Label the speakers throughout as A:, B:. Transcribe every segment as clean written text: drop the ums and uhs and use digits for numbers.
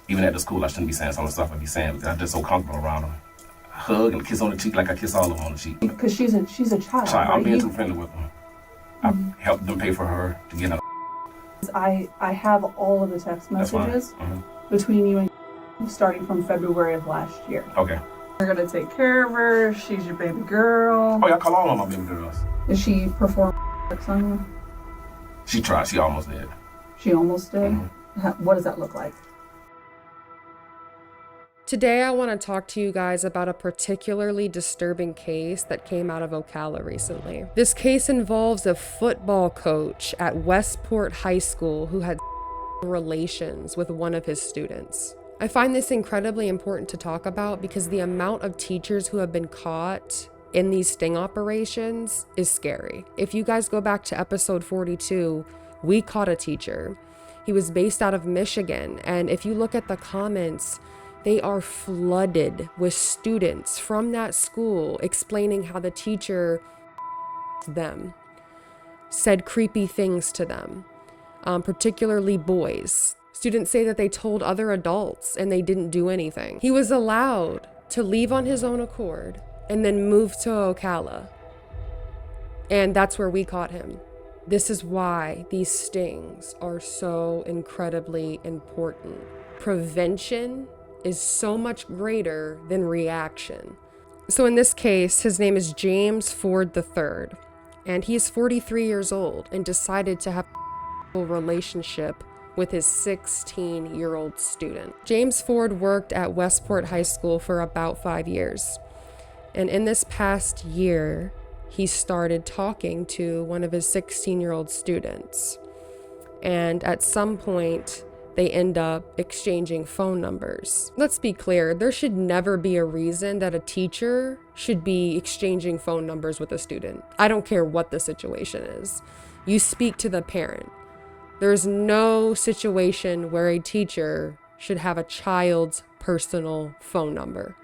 A: Even at the school, I shouldn't be saying some of the stuff I be saying because I'm just so comfortable around them. Hug and kiss on the cheek like I kiss all of them on the cheek.
B: Because she's a child.
A: Right? I'm being too friendly with them. I've helped them pay for her to get out.
B: I have all of the text messages between you and starting from February of last year.
A: Okay.
B: You're gonna take care of her. She's your baby girl.
A: Oh yeah, I call all of my baby girls.
B: Did she perform sex on you?
A: She tried. She almost did.
B: She almost did? What does that look like?
C: Today I want to talk to you guys about a particularly disturbing case that came out of Ocala recently. This case involves a football coach at Westport High School who had relations with one of his students. I find this incredibly important to talk about because the amount of teachers who have been caught in these sting operations is scary. If you guys go back to episode 42, we caught a teacher. He was based out of Michigan, and if you look at the comments, they are flooded with students from that school explaining how the teacher them, said creepy things to them, particularly boys. Students say that they told other adults and they didn't do anything. He was allowed to leave on his own accord and then move to Ocala. And that's where we caught him. This is why these stings are so incredibly important. Prevention is so much greater than reaction. So in this case, his name is James Ford III, and he's 43 years old and decided to have a relationship with his 16-year-old student. James Ford worked at Westport High School for about 5 years. And in this past year, he started talking to one of his 16-year-old students. And at some point, they end up exchanging phone numbers. Let's be clear, there should never be a reason that a teacher should be exchanging phone numbers with a student. I don't care what the situation is. You speak to the parent. There's no situation where a teacher should have a child's personal phone number.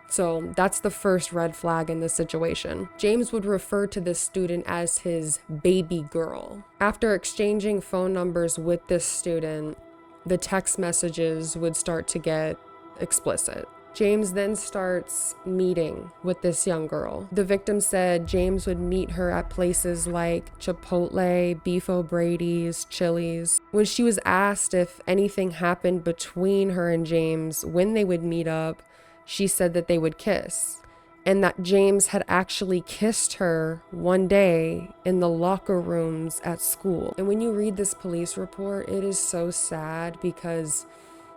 C: So that's the first red flag in this situation. James would refer to this student as his baby girl. After exchanging phone numbers with this student, the text messages would start to get explicit. James then starts meeting with this young girl. The victim said James would meet her at places like Chipotle, Beef O'Brady's, Chili's. When she was asked if anything happened between her and James when they would meet up, she said that they would kiss, and that James had actually kissed her one day in the locker rooms at school. And when you read this police report, it is so sad because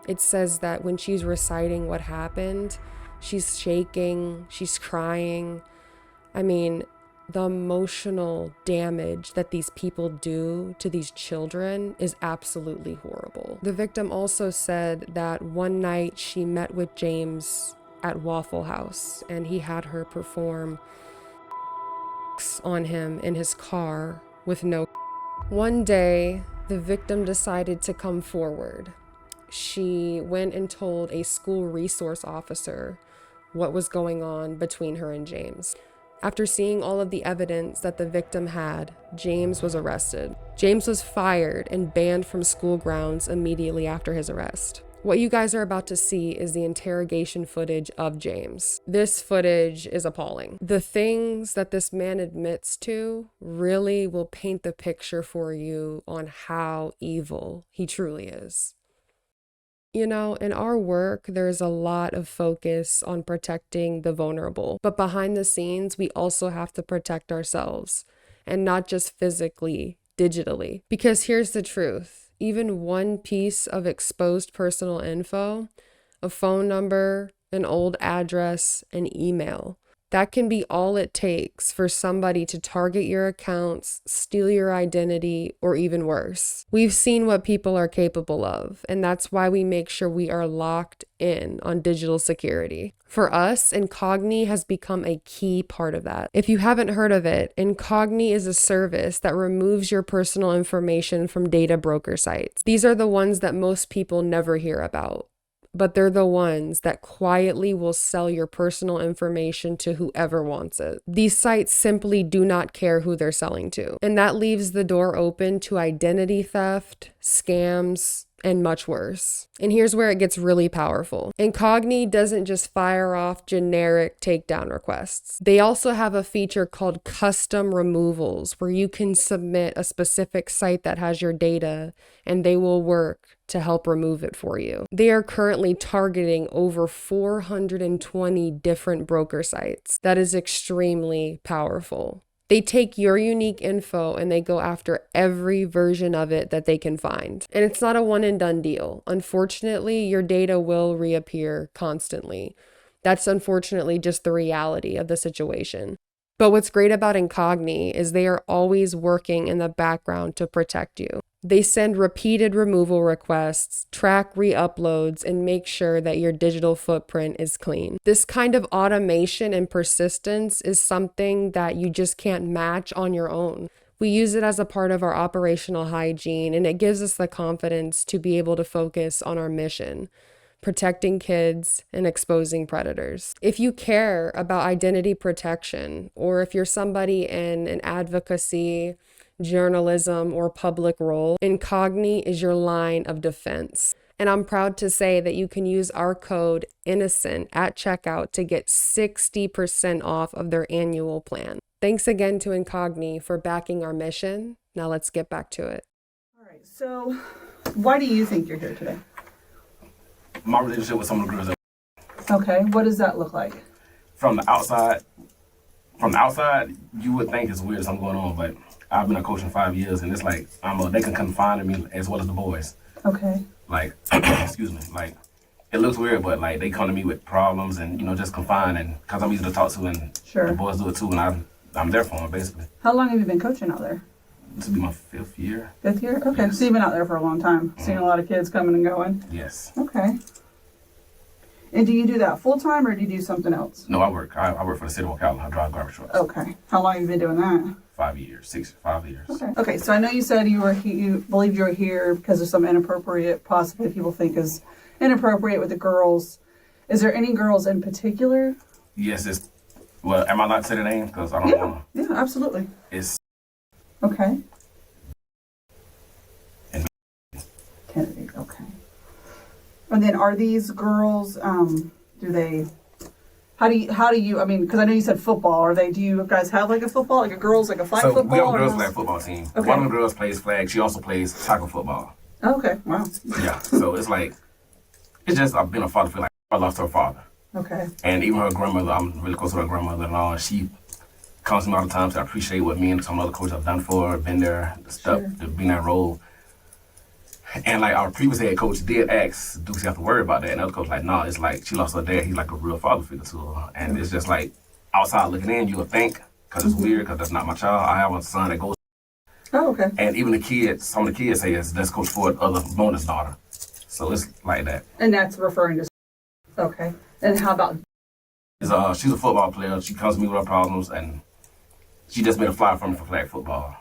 C: it says that when she's reciting what happened, she's shaking, she's crying. I mean, the emotional damage that these people do to these children is absolutely horrible. The victim also said that one night she met with James at Waffle House and he had her perform on him in his car with no. One day, the victim decided to come forward. She went and told a school resource officer what was going on between her and James. After seeing all of the evidence that the victim had, James was arrested. James was fired and banned from school grounds immediately after his arrest. What you guys are about to see is the interrogation footage of James. This footage is appalling. The things that this man admits to really will paint the picture for you on how evil he truly is. You know, in our work, there's a lot of focus on protecting the vulnerable, but behind the scenes, we also have to protect ourselves, and not just physically, digitally. Because here's the truth, even one piece of exposed personal info, a phone number, an old address, an email, that can be all it takes for somebody to target your accounts, steal your identity, or even worse. We've seen what people are capable of, and that's why we make sure we are locked in on digital security. For us, Incogni has become a key part of that. If you haven't heard of it, Incogni is a service that removes your personal information from data broker sites. These are the ones that most people never hear about, but they're the ones that quietly will sell your personal information to whoever wants it. These sites simply do not care who they're selling to, and that leaves the door open to identity theft, scams, and much worse. And here's where it gets really powerful. Incogni doesn't just fire off generic takedown requests. They also have a feature called custom removals, where you can submit a specific site that has your data and they will work to help remove it for you. They are currently targeting over 420 different broker sites. That is extremely powerful. They take your unique info and they go after every version of it that they can find. And it's not a one and done deal. Unfortunately, your data will reappear constantly. That's unfortunately just the reality of the situation. But what's great about Incogni is they are always working in the background to protect you. They send repeated removal requests, track re-uploads, and make sure that your digital footprint is clean. This kind of automation and persistence is something that you just can't match on your own. We use it as a part of our operational hygiene, and it gives us the confidence to be able to focus on our mission, protecting kids and exposing predators. If you care about identity protection, or if you're somebody in an advocacy, journalism, or public role, Incogni is your line of defense. And I'm proud to say that you can use our code INNOCENT at checkout to get 60% off of their annual plan. Thanks again to Incogni for backing our mission. Now let's get back to it.
B: All right, so why do you think you're here today?
A: My relationship with some of the girls.
B: Okay, what does that look like?
A: From the outside, you would think it's weird something going on, but I've been a coach in 5 years, and it's like they can confide in me as well as the boys.
B: Okay.
A: Like, excuse me, like it looks weird, but like they come to me with problems and just confide, and because I'm easy to talk to, and
B: Sure.
A: the boys do it too, and I'm there for them basically.
B: How long have you been coaching out there?
A: This will be my 5th year.
B: 5th year? Okay,
A: Yes.
B: so you've been out there for a long time. Seen a lot of kids coming and going.
A: Yes.
B: Okay. And do you do that full time or do you do something else?
A: No, I work. I work for the city of Ocala. I drive garbage trucks.
B: Okay. How long have you been doing that?
A: 5 years, 5 years.
B: Okay. Okay. So I know you said you believe you were here because of some inappropriate, possibly people think is inappropriate with the girls. Is there any girls in particular?
A: Yes, well, am I allowed to say the name? Because I don't want to.
B: Yeah, absolutely.
A: It's
B: Okay.
A: And
B: Kennedy. Okay. And then are these girls? How do you? I mean, because I know you said football. Do you guys have like a football, like a girls, like a flag football?
A: We have a girls flag football team.
B: Okay.
A: One of the girls plays flag. She also plays tackle football.
B: Oh, okay. Wow.
A: Yeah. So it's just I've been a father for I lost her father.
B: Okay.
A: And even her grandmother, I'm really close to her grandmother-in-law, and she comes to me all the time to appreciate what me and some other coaches have done for her, been there, the stuff,
B: Sure.
A: to be in that role. And like our previous head coach did ask, do she have to worry about that? And the other coach nah, it's like she lost her dad. He's like a real father figure to her. And it's just like outside looking in, you would think, because it's weird, because that's not my child. I have a son that goes.
B: Oh, okay.
A: And even the kids, some of the kids say that's Coach Ford's other bonus daughter. So it's like that.
B: And that's referring to. Okay. And how about?
A: She's a football player. She comes to me with her problems, and she just made a flyer for me for flag football.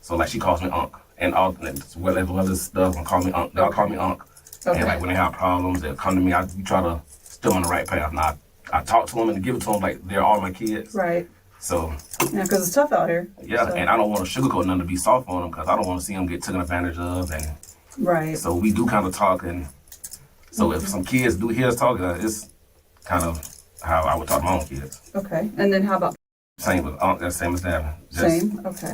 A: So like she calls me Unc, and all as well as stuff, and call me Unc. They'll call me Unc.
B: Okay.
A: And like when they have problems, they'll come to me. We try to stay on the right path. Now I talk to them and give it to them like they're all my kids.
B: Right.
A: So.
B: Yeah, because it's tough out here.
A: Yeah,
B: so.
A: And I don't want to sugarcoat nothing to be soft on them because I don't want to see them get taken advantage of. And
B: right.
A: so we do kind of talk, and so if some kids do hear us talk, it's kind of how I would talk to my own kids.
B: Okay. And then how about?
A: Same with Unc, that's same as that.
B: Same? Okay.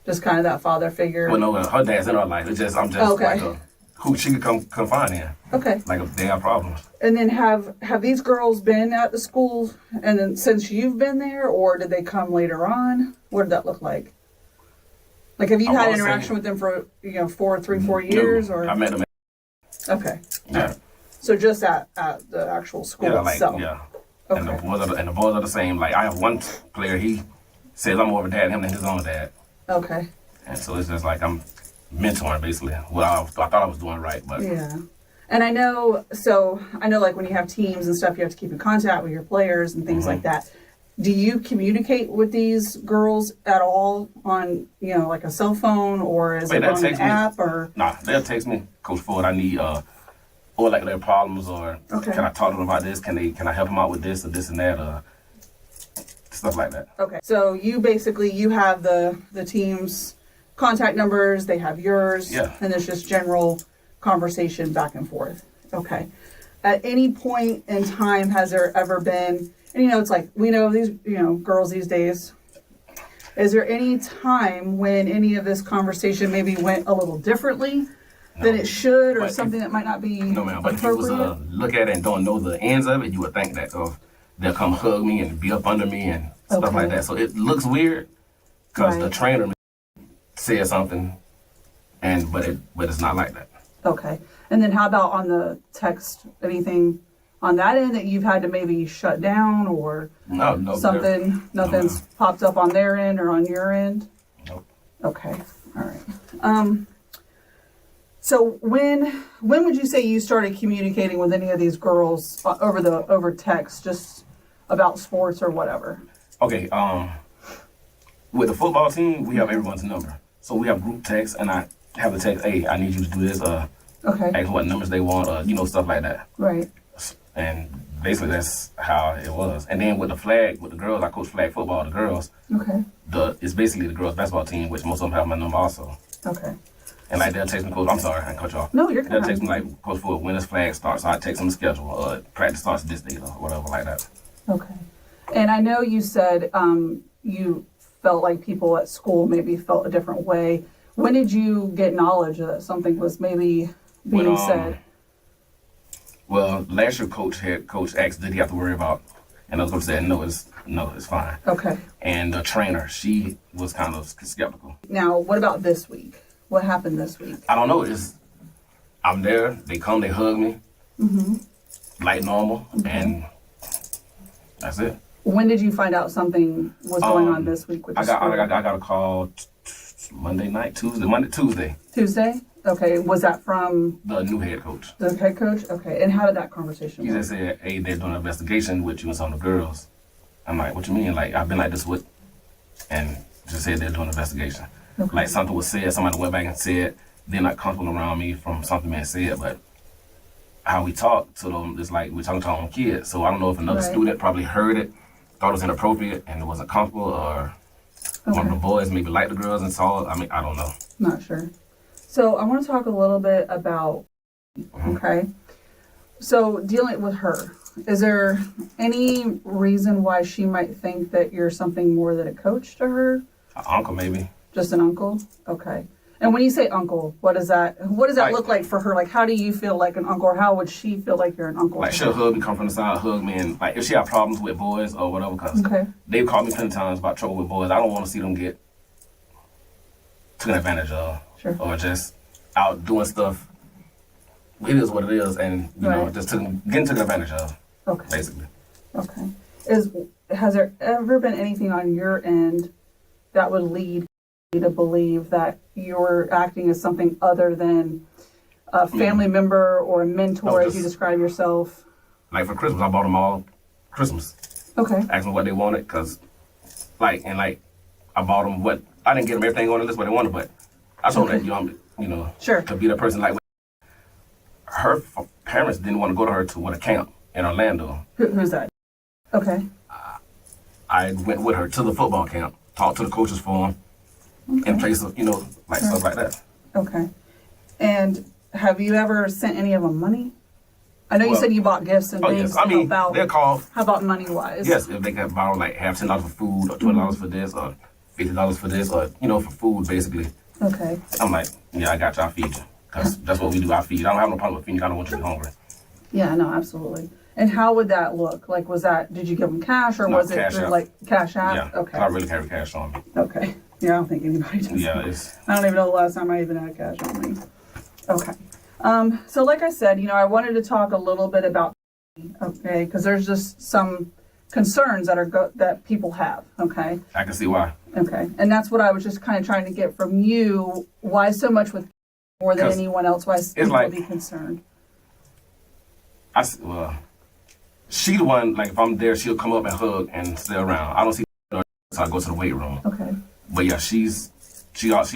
B: Just kind of that father figure.
A: Well, no, her dad's in her life. I'm just
B: okay.
A: like who she could come confide in.
B: Okay.
A: Like if they have problems.
B: And then have these girls been at the school and then since you've been there, or did they come later on? What did that look like? Like have you had interaction with them for 4 years?
A: No,
B: or
A: I met them.
B: Okay.
A: Yeah.
B: So just at the actual school itself.
A: Yeah.
B: Okay.
A: And the boys are the same. Like I have one player, he says I'm more of a dad to him than his own dad.
B: Okay.
A: And so it's just like I'm mentoring basically. Well, I thought I was doing right, but
B: yeah. And I know like when you have teams and stuff, you have to keep in contact with your players and things like that. Do you communicate with these girls at all on, like a cell phone, or is it on an app or?
A: Nah, they'll text me, Coach Ford, I need or like their problems, or can I talk to them about this? Can I help them out with this or this and that, stuff like that.
B: Okay. So you have the team's contact numbers, they have yours,
A: yeah.
B: And there's just general conversation back and forth. Okay. At any point in time, has there ever been, and it's like, we know these, girls these days, is there any time when any of this conversation maybe went a little differently than it should, or something that might not be
A: No, ma'am. But if you was
B: appropriate?
A: look at it and don't know the ends of it, you would think that they'll come hug me and be up under me and stuff like that. So it looks weird because the trainer said something, but it's not like that.
B: Okay. And then how about on the text, anything on that end that you've had to maybe shut down, or
A: No,
B: nothing's popped up on their end or on your end?
A: Nope.
B: Okay. All right. So when would you say you started communicating with any of these girls over text, just about sports or whatever?
A: Okay. With the football team, we have everyone's number. So we have group text, and I have the text, hey, I need you to do this, ask what numbers they want, stuff like that.
B: Right.
A: And basically that's how it was. And then with the girls, I coach flag football, the girls.
B: Okay.
A: It's basically the girls basketball team, which most of them have my number also.
B: Okay.
A: And like they'll text me, coach, I'm sorry, I cut you off.
B: No, you're good.
A: They'll text me like, coach, for when this flag starts, so I text them the schedule, practice starts this date or whatever like that.
B: Okay. And I know you said you felt like people at school maybe felt a different way. When did you get knowledge that something was maybe being said?
A: Well, last year coach asked, did he have to worry about, and the coach said, no, it's fine.
B: Okay.
A: And the trainer, she was kind of skeptical.
B: Now, what about this week? What happened this week?
A: I don't know. I'm there. They come. They hug me, like normal, and that's it.
B: When did you find out something was going on this week with the school?
A: I got a call Monday night, Tuesday.
B: Tuesday? Okay. Was that from
A: The new head coach.
B: the head coach? Okay. And how did that conversation
A: He
B: go?
A: just said, hey, they're doing an investigation with you and some of the girls. I'm like, what you mean? Like, I've been like this with, and just said they're doing an investigation.
B: Okay.
A: Like something was said, somebody went back and said they're not comfortable around me from something being said, but how we talk to them is like we're talking to our own kids. So I don't know if another student probably heard it, thought it was inappropriate, and it wasn't comfortable, or one of the boys maybe liked the girls and saw it. I mean, I don't know.
B: Not sure. So I want to talk a little bit about, okay, so dealing with her. Is there any reason why she might think that you're something more than a coach to her?
A: An uncle maybe.
B: Just an uncle? Okay. And when you say uncle, what does that look like for her? Like, how do you feel like an uncle, or how would she feel like you're an uncle?
A: Like, she'll hug me, come from the side, hug me, and like if she have problems with boys or whatever, because they've called me plenty of times about trouble with boys. I don't want to see them get taken advantage of, or just out doing stuff. It is what it is, and you know, just getting taken advantage of. Okay. Basically.
B: Okay. Has there ever been anything on your end that would lead you to believe that you're acting as something other than a family member or a mentor, as you describe yourself? Like
A: for Christmas, I bought them all Christmas.
B: Okay.
A: Asked them what they wanted, because I bought them what I didn't get them everything on the list what they wanted, but I told them that to be the person like her parents didn't want to go to her to a camp in Orlando.
B: Who's that? Okay.
A: I went with her to the football camp, talked to the coaches for them, in place of, stuff like that.
B: Okay. And have you ever sent any of them money? I know you said you bought gifts and things.
A: Yes. I mean, they'll call.
B: How about money-wise?
A: Yes, if they can borrow have $10 for food, or $20 for this, or $50 for this, or, for food, basically.
B: Okay.
A: I'm like, yeah, I got you, I'll feed you. Because that's what we do, I feed. I don't have no problem with feeding you, I don't want you to be hungry.
B: Yeah, no, absolutely. And how would that look? Like, did you give them cash, or was it through, cash app?
A: Yeah,
B: okay.
A: I really carry cash on me.
B: Okay. Yeah, I don't think anybody does.
A: Yeah,
B: I don't even know the last time I even had cash on me. Okay. So like I said, I wanted to talk a little bit about, okay, because there's just some concerns that people have, okay?
A: I can see why.
B: Okay. And that's what I was just kind of trying to get from you. Why so much with more than anyone else? Why people would be concerned?
A: She the one, if I'm there, she'll come up and hug and stay around. I don't see her, so I go to the weight room.
B: Okay.
A: But yeah, she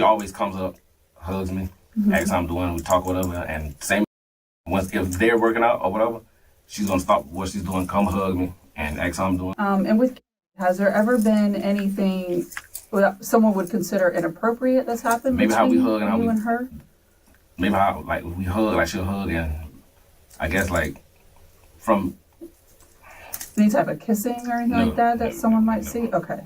A: always comes up, hugs me, asks how I'm doing, we talk whatever, and same if they're working out or whatever, she's gonna stop what she's doing, come hug me, and ask how I'm doing.
B: And has there ever been anything that someone would consider inappropriate that's happened
A: Maybe how we
B: between
A: hug and how
B: you and her?
A: maybe how like we hug, like she'll hug, and I guess like from
B: Any type of kissing or anything like that
A: never,
B: someone might
A: never.
B: see? Okay.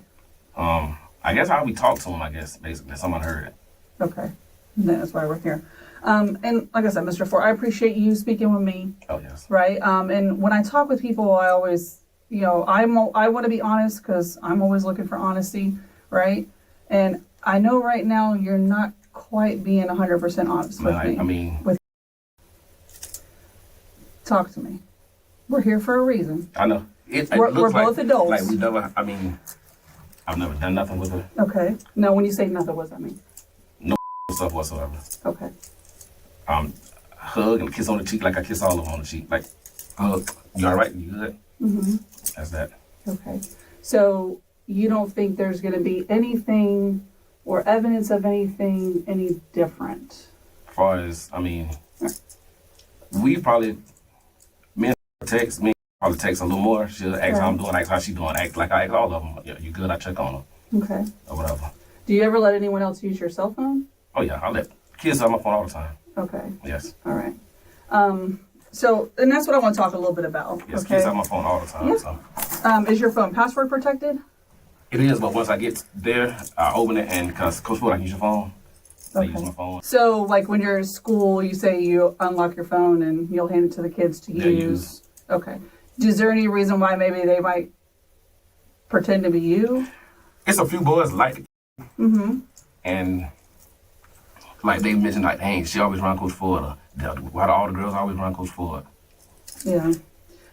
A: I guess how we talk to him, I guess basically someone heard it.
B: Okay. And that's why we're here. And like I said, Mr. Ford, I appreciate you speaking with me.
A: Oh yes.
B: Right. And when I talk with people, I always, I want to be honest because I'm always looking for honesty. Right. And I know right now you're not quite being 100% honest with me.
A: I mean,
B: talk to me. We're here for a reason.
A: I know.
B: We're both adults.
A: Like we never. I mean, I've never done nothing with her.
B: Okay. Now, when you say nothing, what does that mean?
A: No stuff whatsoever.
B: Okay.
A: Hug and kiss on the cheek like I kiss all of them on the cheek. Like, hug. You all right? You good? Mm-hmm. That's that.
B: Okay. So you don't think there's going to be anything or evidence of anything any different?
A: As far as, I mean, we probably, me probably text a little more. She'll ask how I'm doing, ask how she doing, act like I ask all of them. Yeah, you good? I check on them.
B: Okay.
A: Or whatever.
B: Do you ever let anyone else use your cell phone?
A: Oh yeah, I let kids have my phone all the time.
B: Okay.
A: Yes.
B: All right. So, and that's what I want to talk a little bit about.
A: Yes,
B: okay?
A: kids have my phone all the time.
B: Yeah.
A: So.
B: Is your phone password protected?
A: It is, but once I get there, I open it, and because Coach Ford, I can use your phone. I
B: Okay.
A: use my phone.
B: So, like when you're in school, you say you unlock your phone and you'll hand it to the kids to use. Okay. Is there any reason why maybe they might pretend to be you?
A: It's a few boys like it. Mm-hmm. And like they mentioned, like, hey, she always run Coach Ford. Why do all the girls always run Coach Ford?
B: Yeah.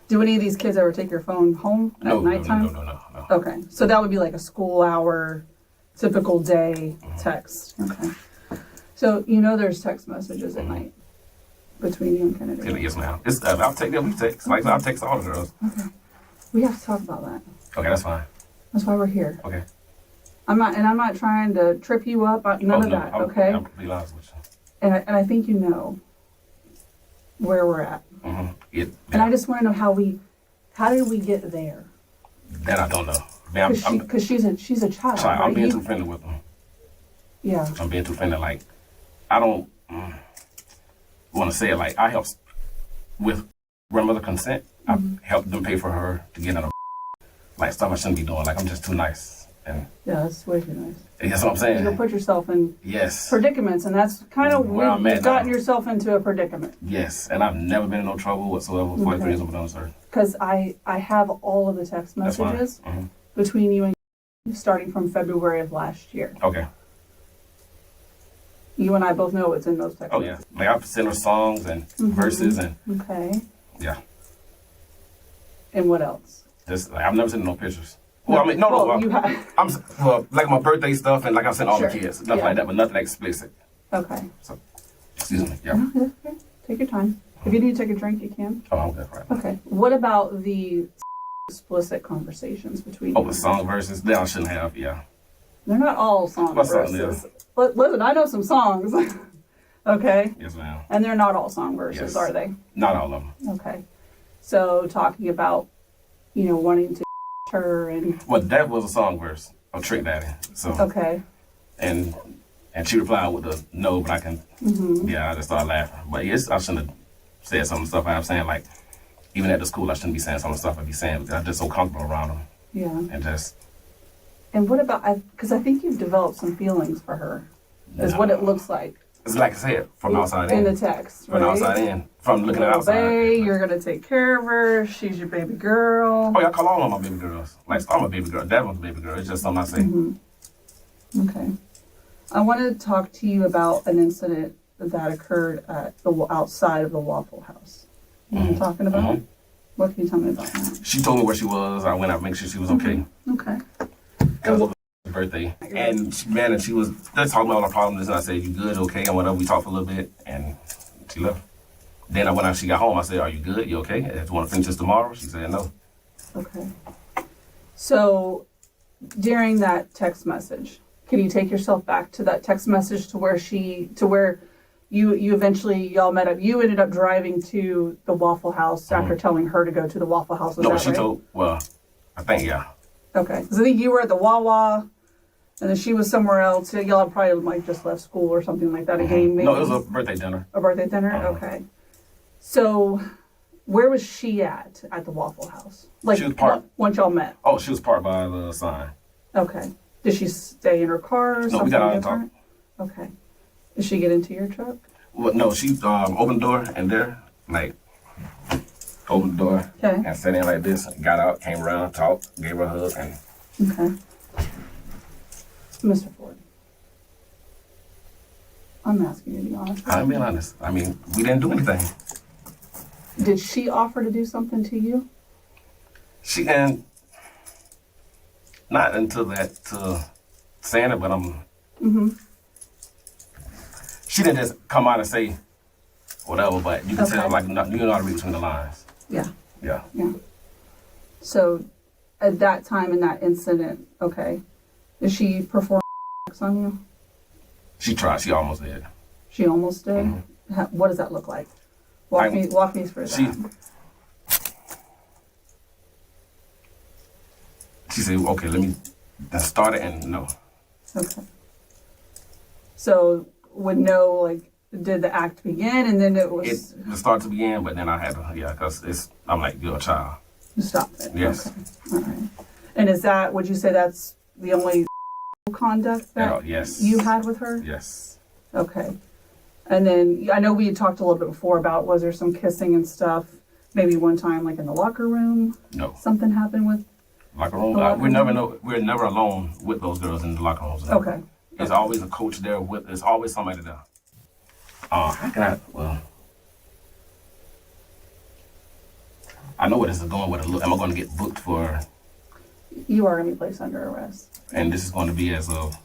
B: Do any of these kids ever take your phone home at nighttime?
A: No.
B: Okay. So that would be like a school hour, typical day text. Okay. So there's text messages at night between you and Kennedy.
A: Yes, ma'am. I'll take them. We text. Like I'll text all the girls.
B: Okay. We have to talk about that.
A: Okay, that's fine.
B: That's why we're here.
A: Okay.
B: I'm not trying to trip you up. None of that. Okay.
A: I'll be honest with you.
B: And I think you know where we're at.
A: Mm-hmm.
B: And I just want to know how did we get there?
A: That I don't know. Man,
B: Because she's a child.
A: sorry,
B: Right?
A: I'm being too friendly with them.
B: Yeah.
A: I'm being too friendly. Like, I don't want to say it. Like, I help with grandmother consent. I helped them pay for her to get in a like stuff I shouldn't be doing. Like, I'm just too nice. And
B: Yeah, that's way too nice.
A: that's what I'm saying.
B: You'll put yourself in
A: Yes.
B: predicaments, and that's kind of
A: Where I'm at
B: you've gotten
A: now.
B: yourself into a predicament.
A: Yes. And I've never been in no trouble whatsoever. 43 years old on this earth.
B: Because I have all of the text
A: That's fine.
B: messages
A: Mm-hmm.
B: between you and starting from February of last year.
A: Okay.
B: You and I both know what's in those text
A: Oh, yeah. Like, I send her songs and verses and,
B: Okay.
A: yeah.
B: And what else?
A: Just, like, I've never sent no pictures. Well, I mean, no.
B: Well, you have.
A: Well, like my birthday stuff and like I sent all
B: Sure.
A: the kids. Nothing
B: Yeah.
A: like that, but nothing explicit.
B: Okay.
A: So, excuse me. Yeah.
B: No, that's okay. Take your time. If you need to take a drink, you can.
A: Oh, I'm good. Right.
B: Okay. What about the explicit conversations between
A: Oh,
B: you?
A: the song verses? That I shouldn't have, yeah.
B: They're not all song
A: What's up,
B: verses. Listen, I know some songs. Okay.
A: Yes, ma'am.
B: And they're not all song verses,
A: Yes.
B: are they?
A: Not all of them.
B: Okay. So talking about, wanting to her and
A: Well, that was a song verse of Trick Daddy. So,
B: okay.
A: and she replied with the no, but I can, yeah, I just started laughing. But yes, I shouldn't have said some of the stuff I'm saying. Like, even at the school, I shouldn't be saying some of the stuff I be saying because I'm just so comfortable around them.
B: Yeah.
A: And just,
B: And what about, because I think you've developed some feelings for her, is what it looks like.
A: it's like I said, from the outside in.
B: In the text,
A: From the
B: right?
A: outside in. From looking at outside.
B: Obey, you're going to take care of her, she's your baby girl.
A: Oh, yeah, I call all of my baby girls. Like, I'm a baby girl. That one's a baby girl. It's just something I say.
B: Okay. I want to talk to you about an incident that occurred at outside of the Waffle House. You know what I'm talking about? What can you tell me about that?
A: She told me where she was. I went out to make sure she was okay.
B: Okay.
A: Because of her birthday. And she was just talking about all the problems. And I said, you good, okay, and whatever. We talked for a little bit. And she left. Then I went out, she got home. I said, are you good? You okay? If you want to finish this tomorrow? She said, no.
B: Okay. So during that text message, can you take yourself back to that text message to where you eventually y'all met up? You ended up driving to the Waffle House after telling her to go to the Waffle House. Was
A: No,
B: that
A: she
B: right?
A: told, well, I think, yeah.
B: Okay. So I think you were at the Wawa And then she was somewhere else. So y'all probably like just left school or something like that. A game, maybe.
A: No, it was a birthday dinner.
B: A birthday dinner? Okay. So, where was she at the Waffle House? Like,
A: She was parked.
B: Once y'all met?
A: Oh, she was parked by the sign.
B: Okay. Did she stay in her car or something
A: No, we got out and
B: different? Okay. Did she get into your truck?
A: Well, no, she opened the door and there, like, opened the door
B: Okay.
A: and sat in like this, got out, came around, talked, gave her a hug, and
B: Okay. Mr. Ford, I'm asking you to be honest.
A: I'm being honest. I mean, we didn't do anything.
B: Did she offer to do something to you?
A: She and not until that to saying it, but she didn't just come out and say whatever, but you can
B: Okay.
A: tell like you know how to read between the lines.
B: Yeah.
A: Yeah.
B: Yeah. So, at that time in that incident, okay, did she perform on you?
A: She tried. She almost did.
B: She almost did. What does that look like? Walk me through that.
A: She said, "Okay, let me start it," and no.
B: Okay. So would know like did the act begin and then it was
A: It started to begin, but then I had to because I'm like you're a child.
B: you stopped it.
A: Yes.
B: Okay. All right. And would you say that's the only conduct that
A: yes.
B: you had with her?
A: Yes.
B: Okay. And then I know we had talked a little bit before about was there some kissing and stuff? Maybe one time like in the locker room?
A: No.
B: Something happened with
A: Locker room. We're never alone with those girls in the locker rooms.
B: Okay.
A: There's always a coach there there's always somebody there. How can I know where this is going with am I going to get booked for?
B: You are going to be placed under arrest.
A: And this is going to be as of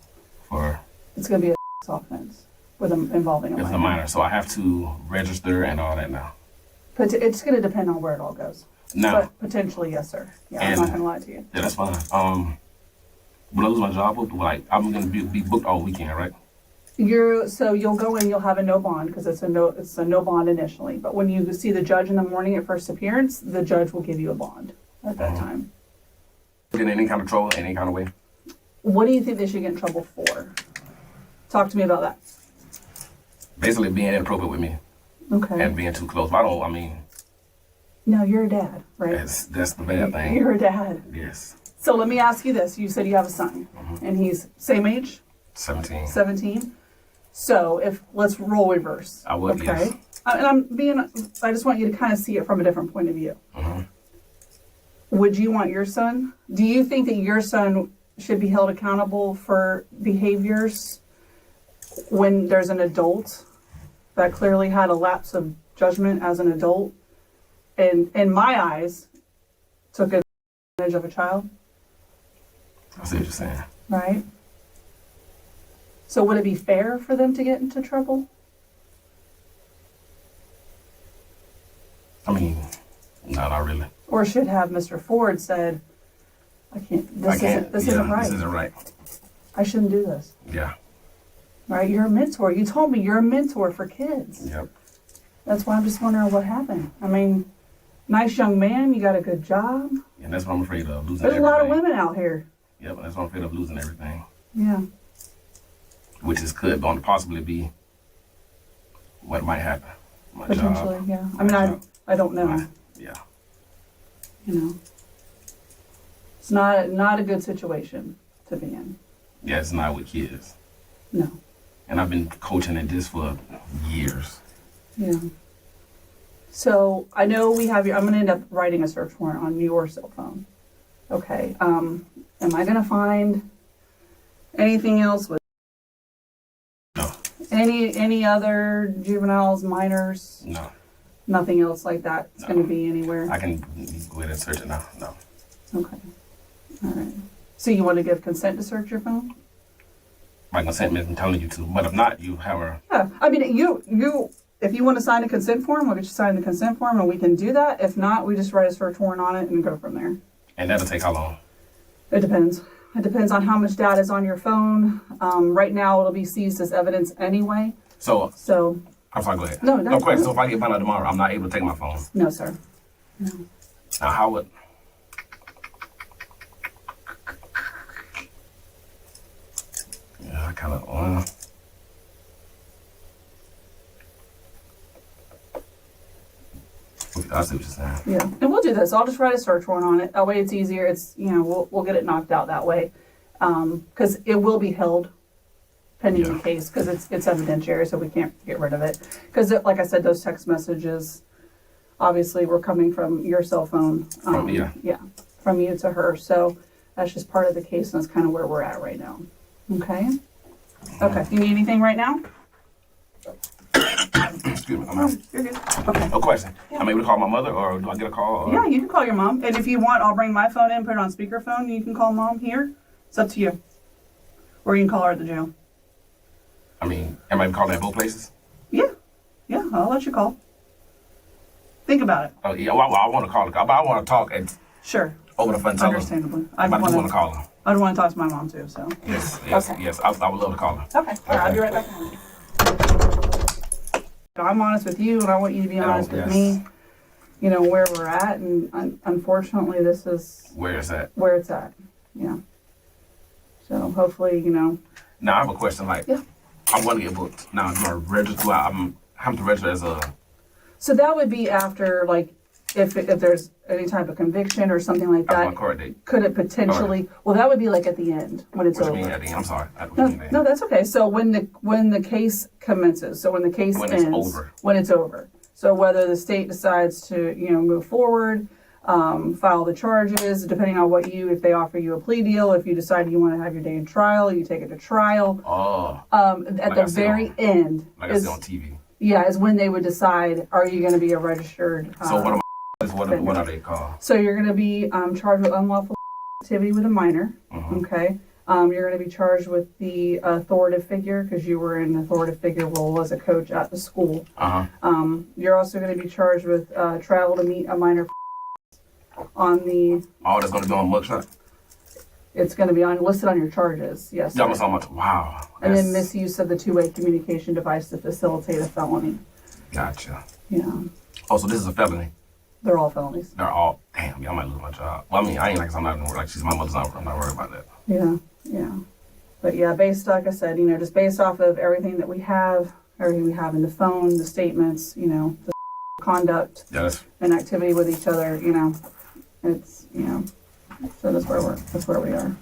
A: for.
B: It's going to be a offense with involving a minor.
A: It's a minor, so I have to register and all that now.
B: But it's going to depend on where it all goes.
A: Now,
B: But potentially, yes, sir. Yeah, I'm not going to lie to you.
A: yeah, that's fine. When I lose my job, like I'm going to be booked all weekend, right?
B: So you'll go in, you'll have a no bond because it's a no bond initially. But when you see the judge in the morning at first appearance, the judge will give you a bond at that time.
A: In any kind of trouble, any kind of way.
B: What do you think they should get in trouble for? Talk to me about that.
A: Basically, being inappropriate with me
B: Okay.
A: and being too close. But
B: No, you're a dad, right?
A: that's the bad thing.
B: You're a dad.
A: Yes.
B: So let me ask you this. You said you have a son, and he's same age?
A: 17.
B: 17? So let's role reverse.
A: I would,
B: okay?
A: yes.
B: I just want you to kind of see it from a different point of view. Would you want your son? Do you think that your son should be held accountable for behaviors when there's an adult that clearly had a lapse of judgment as an adult and in my eyes took advantage of a child?
A: I see what you're saying.
B: Right? So would it be fair for them to get into trouble?
A: No, not really.
B: Or should have Mr. Ford said, this isn't right.
A: This isn't right.
B: I shouldn't do this.
A: Yeah.
B: Right? You're a mentor. You told me you're a mentor for kids.
A: Yep.
B: That's why I'm just wondering what happened. I mean, nice young man, you got a good job.
A: And that's what I'm afraid of, losing
B: There's
A: everything.
B: a lot of women out here.
A: Yep, and that's what I'm afraid of, losing everything.
B: Yeah.
A: Which could possibly be what might happen. My
B: Potentially,
A: job.
B: yeah. I mean, I don't know.
A: Yeah.
B: You know. It's not a good situation to be in.
A: Yeah, it's not with kids.
B: No.
A: And I've been coaching at this for years.
B: Yeah. So I know we have I'm going to end up writing a search warrant on your cell phone. Okay. Am I going to find anything else with
A: No.
B: any other juveniles, minors?
A: No.
B: Nothing else like that is going to be anywhere?
A: I can go ahead and search it now. No.
B: Okay. All right. So you want to give consent to search your phone?
A: My consent means I'm telling you to. But if not, you have her.
B: Yeah. I mean, if you want to sign a consent form, we'll get you sign the consent form and we can do that. If not, we just write a search warrant on it and go from there.
A: And that'll take how long?
B: It depends. It depends on how much data is on your phone. Right now, it'll be seized as evidence anyway.
A: So,
B: So,
A: I'm sorry, go ahead.
B: No,
A: No question. So if I get found out tomorrow, I'm not able to take my phone.
B: no, sir. No.
A: Now, how would... I kind of, I see what you're saying.
B: Yeah, and we'll do this. I'll just write a search warrant on it. That way it's easier. It's, we'll get it knocked out that way. Because it will be held pending the case, because it's evidentiary, so we can't get rid of it. Because, like I said, those text messages obviously were coming from your cell phone.
A: From you
B: to her. So that's just part of the case, and that's kind of where we're at right now. Okay? Okay. You need anything right now?
A: Excuse me. I'm out.
B: You're good. Okay.
A: No question. I'm able to call my mother, or do I get a call? Or?
B: Yeah, you can call your mom. And if you want, I'll bring my phone in, put it on speakerphone, and you can call mom here. It's up to you. Or you can call her at the jail.
A: I mean, am I calling at both places?
B: Yeah. Yeah, I'll let you call. Think about it.
A: Oh, yeah. Well, I want to call her, but I want to talk
B: Sure.
A: over the phone. Tell her.
B: Understandably.
A: I just want to call her.
B: I'd want to talk to my mom too, so.
A: Yes.
B: Okay.
A: Yes. I would love to call her.
B: Okay. All right, I'll be right back. I'm honest with you, and I want you to be honest with me. Where we're at, and unfortunately, this is
A: where it's at.
B: Where it's at. Yeah. So hopefully,
A: Now I have a question. Like,
B: yeah.
A: I want to get booked. Now, do I register? I'm having to register as a.
B: So that would be after, like, if there's any type of conviction or something like that.
A: My court date.
B: Could it potentially? Well, that would be like at the end when it's over.
A: What you mean at the end? I'm sorry.
B: No, that's okay. So when the case commences, so when the case ends, when it's over. So whether the state decides to move forward, file the charges, depending on if they offer you a plea deal, if you decide you want to have your day in trial, you take it to trial.
A: Oh.
B: At the very end.
A: Like I see on TV.
B: Yeah, is when they would decide, are you going to be a registered.
A: So what are they called?
B: So you're going to be charged with unlawful activity with a minor.
A: Mm-hmm.
B: Okay. You're going to be charged with the authoritative figure, because you were in an authoritative figure role as a coach at the school.
A: Uh-huh.
B: You're also going to be charged with travel to meet a minor on the.
A: Oh, that's going to be on mugshot?
B: It's going to be listed on your charges, yes.
A: That was so much. Wow.
B: And then misuse of the two-way communication device to facilitate a felony.
A: Gotcha.
B: Yeah.
A: Oh, so this is a felony?
B: They're all felonies.
A: They're all. Damn, I might lose my job. Well, I mean, I ain't like I'm not like she's my mother's. I'm not worried about that.
B: Yeah. Yeah. But yeah, like I said, just based off of everything that we have, everything we have in the phone, the statements, the conduct and activity with each other, it's, so that's where we are.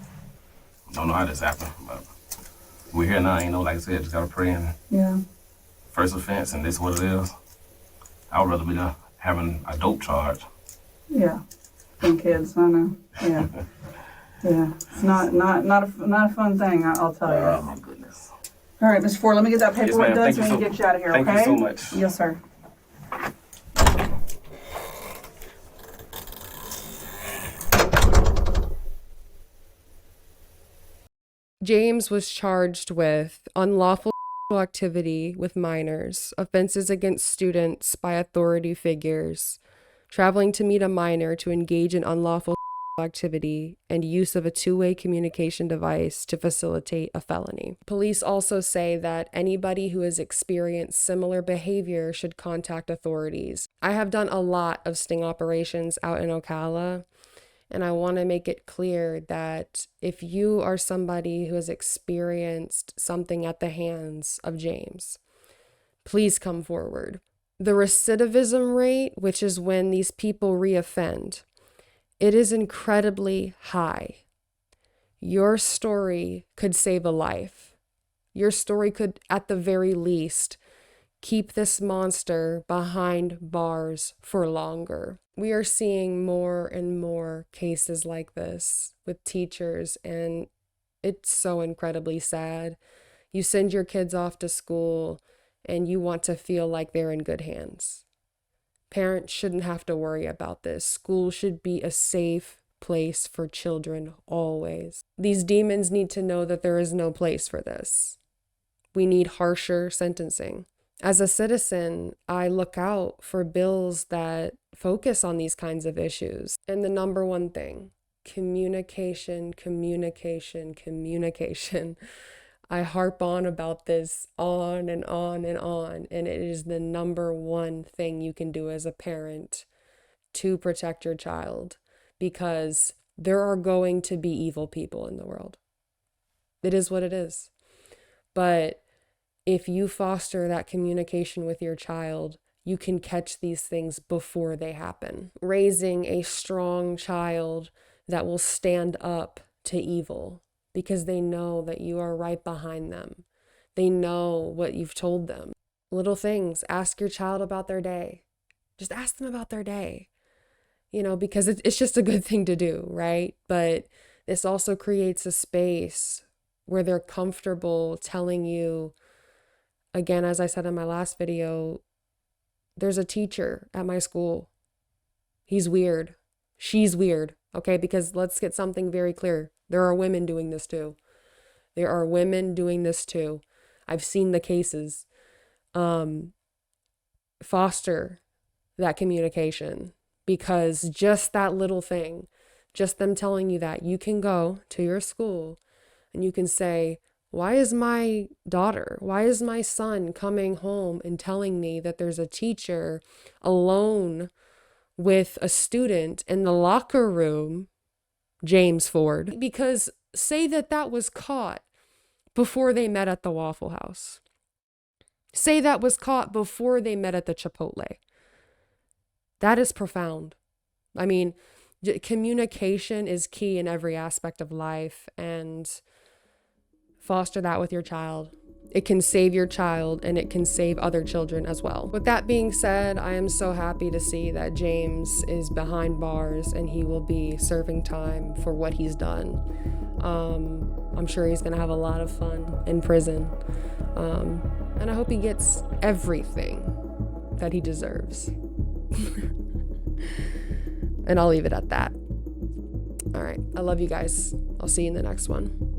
A: Don't know how this happened, but we're here now. Like I said, just gotta pray. And first offense, and this is what it is. I would rather be having a dope charge.
B: Yeah, than kids. I know. Yeah. Yeah, it's not a fun thing, I'll tell you.
A: Oh my goodness.
B: All right, Mr. Ford, let me get that paperwork done so we can get you out of here, okay?
A: Thank you so much.
B: Yes, sir.
C: James was charged with unlawful activity with minors, offenses against students by authority figures, traveling to meet a minor to engage in unlawful activity, and use of a two-way communication device to facilitate a felony. Police also say that anybody who has experienced similar behavior should contact authorities. I have done a lot of sting operations out in Ocala, and I want to make it clear that if you are somebody who has experienced something at the hands of James, please come forward. The recidivism rate, which is when these people reoffend, it is incredibly high. Your story could save a life. Your story could, at the very least, keep this monster behind bars for longer. We are seeing more and more cases like this with teachers, and it's so incredibly sad. You send your kids off to school, and you want to feel like they're in good hands. Parents shouldn't have to worry about this. School should be a safe place for children always. These demons need to know that there is no place for this. We need harsher sentencing. As a citizen, I look out for bills that focus on these kinds of issues. And the number one thing, communication, communication, communication. I harp on about this on and on and on, and it is the number one thing you can do as a parent to protect your child, because there are going to be evil people in the world. It is what it is. But if you foster that communication with your child, you can catch these things before they happen. Raising a strong child that will stand up to evil because they know that you are right behind them. They know what you've told them. Little things. Ask your child about their day. Just ask them about their day, because it's just a good thing to do, right? But this also creates a space where they're comfortable telling you, again, as I said in my last video, there's a teacher at my school. He's weird. She's weird. Okay, because let's get something very clear. There are women doing this too. There are women doing this too. I've seen the cases. Foster that communication, because just that little thing, just them telling you that, you can go to your school and you can say, why is my son coming home and telling me that there's a teacher alone with a student in the locker room, James Ford? Because say that was caught before they met at the Waffle House. Say that was caught before they met at the Chipotle. That is profound. I mean, communication is key in every aspect of life, and foster that with your child. It can save your child, and it can save other children as well. With that being said, I am so happy to see that James is behind bars and he will be serving time for what he's done. I'm sure he's going to have a lot of fun in prison. And I hope he gets everything that he deserves. And I'll leave it at that. All right. I love you guys. I'll see you in the next one.